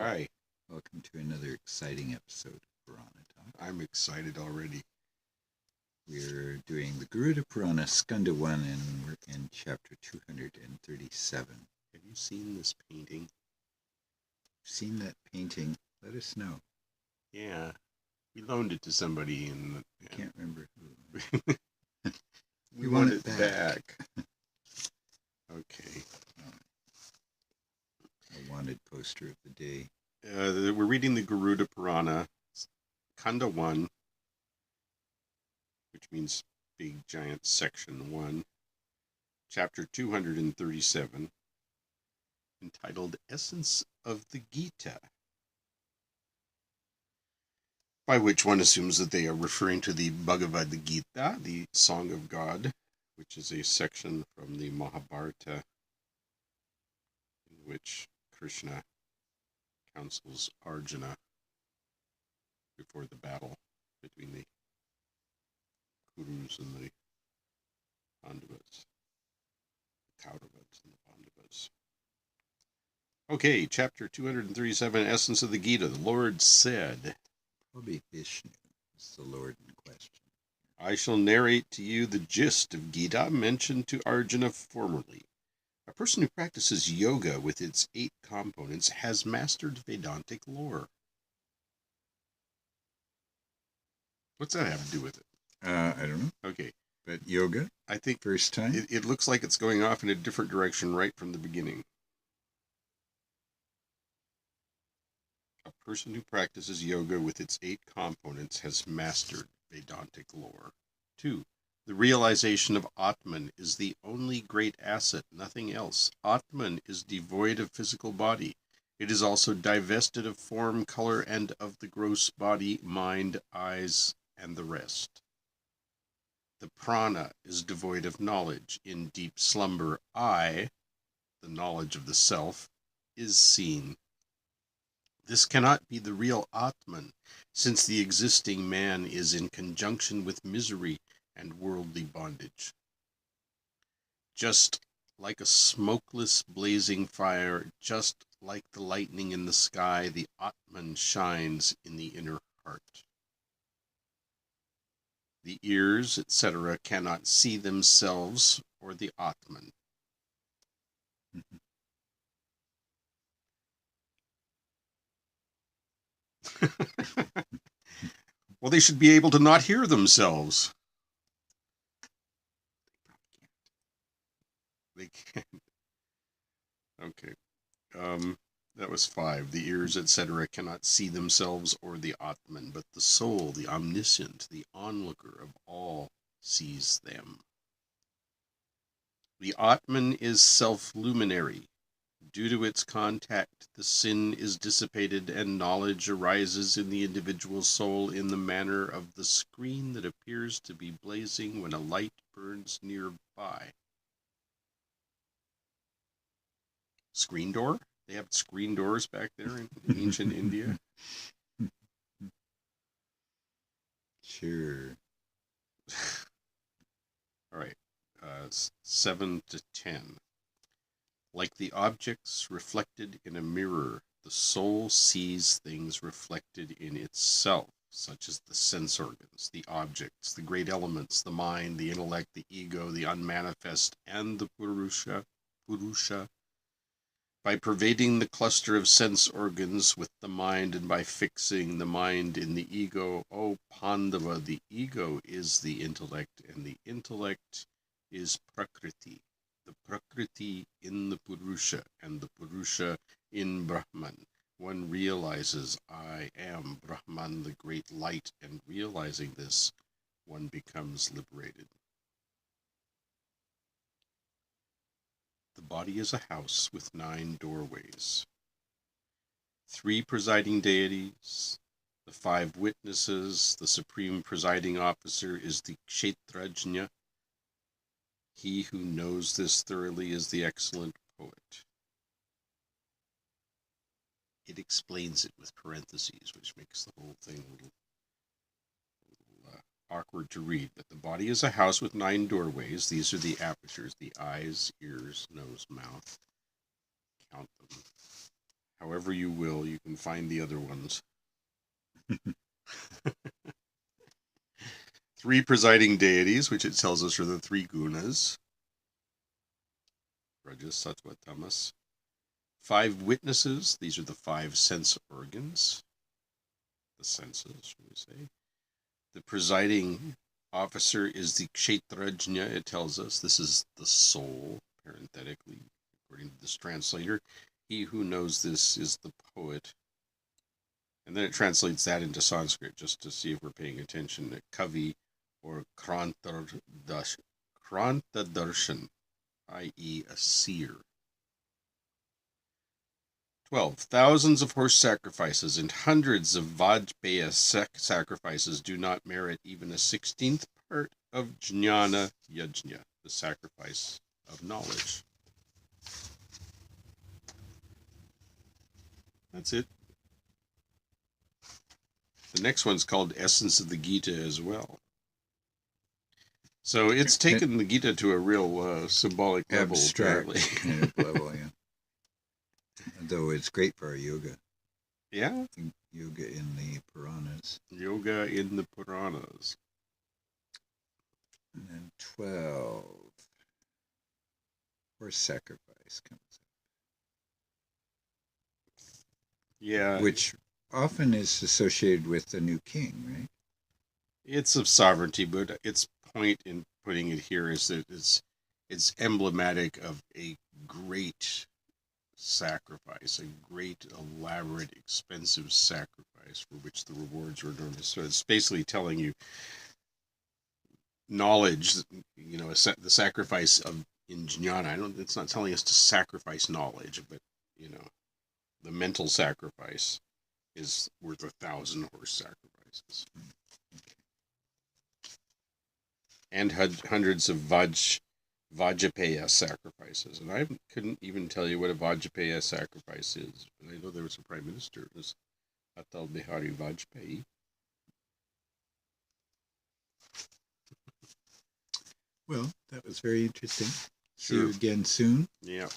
Hi, Welcome to another exciting episode of Purana Talk. I'm excited already. We're doing the Garuda Purana, Skanda 1, and we're in chapter 237. Have you seen this painting? Seen that painting? Let us know. Yeah, we loaned it to somebody and I can't remember who. we want it back. Okay. A wanted poster of the day. We're reading the Garuda Purana, Khanda 1, which means big giant section 1, chapter 237, entitled Essence of the Gita, by which one assumes that they are referring to the Bhagavad Gita, the Song of God, which is a section from the Mahabharata in which Krishna counsels Arjuna before the battle between the Kurus and the Pandavas, the Kauravas and the Pandavas. Okay, chapter 237, Essence of the Gita. The Lord said, Probably Vishnu is the Lord in question. I shall narrate to you the gist of Gita mentioned to Arjuna formerly. A person who practices yoga with its 8 components has mastered Vedantic lore. What's that have to do with it? I don't know. Okay. But yoga? I think first time? It looks like it's going off in a different direction right from the beginning. A person who practices yoga with its 8 components has mastered Vedantic lore. 2. The realization of Atman is the only great asset, nothing else. Atman is devoid of physical body. It is also divested of form, color, and of the gross body, mind, eyes, and the rest. The prana is devoid of knowledge. In deep slumber, I, the knowledge of the self, is seen. This cannot be the real Atman, since the existing man is in conjunction with misery and worldly bondage. Just like a smokeless blazing fire, just like the lightning in the sky, the Atman shines in the inner heart. The ears, etc., cannot see themselves or the Atman. Well, they should be able to not hear themselves. They can't. Okay. That was 5. The ears, etc., cannot see themselves or the Atman, but the soul, the omniscient, the onlooker of all, sees them. The Atman is self-luminary. Due to its contact, the sin is dissipated and knowledge arises in the individual soul in the manner of the screen that appears to be blazing when a light burns nearby. Screen door? They have screen doors back there in ancient India? Sure. All right. 7 to 10. Like the objects reflected in a mirror, the soul sees things reflected in itself, such as the sense organs, the objects, the great elements, the mind, the intellect, the ego, the unmanifest, and the Purusha. By pervading the cluster of sense organs with the mind and by fixing the mind in the ego, O Pandava, the ego is the intellect, and the intellect is Prakriti. The Prakriti in the Purusha, and the Purusha in Brahman. One realizes, I am Brahman, the great light, and realizing this, one becomes liberated. The body is a house with 9 doorways. 3 presiding deities, the 5 witnesses, the supreme presiding officer is the Kshetrajna. He who knows this thoroughly is the excellent poet. It explains it with parentheses, which makes the whole thing a little awkward to read. But the body is a house with 9 doorways. These are the apertures, the eyes, ears, nose, mouth. Count them. However you will, you can find the other ones. 3 presiding deities, which it tells us are the 3 gunas. Rajas, Sattva, Tamas. 5 witnesses. These are the 5 sense organs. The senses, should we say. The presiding officer is the Kshetrajna, it tells us. This is the soul, parenthetically, according to this translator. He who knows this is the poet. And then it translates that into Sanskrit, just to see if we're paying attention. Kavi, or Krantadarshan, i.e. a seer. 12. Thousands of horse sacrifices and hundreds of Vajpaya sacrifices do not merit even a 16th part of Jnana Yajna, the sacrifice of knowledge. That's it. The next one's called Essence of the Gita as well. So it's taken the Gita to a real symbolic level, abstract apparently. kind of level, yeah. Though it's great for our yoga. Yeah? Yoga in the Puranas. Yoga in the Puranas. And then 12. Horse sacrifice comes up. Yeah. Which often is associated with the new king, right? It's of sovereignty, but its point in putting it here is that it's emblematic of a great sacrifice, a great, elaborate, expensive sacrifice for which the rewards are enormous. So it's basically telling you knowledge, the sacrifice of in jnana. It's not telling us to sacrifice knowledge, but the mental sacrifice is worth 1,000 horse sacrifices. And hundreds of Vajpaya sacrifices. And I couldn't even tell you what a Vajpaya sacrifice is. But I know there was a prime minister. It was Atal Bihari Vajpayee. Well, that was very interesting. See Sure. you again soon. Yeah.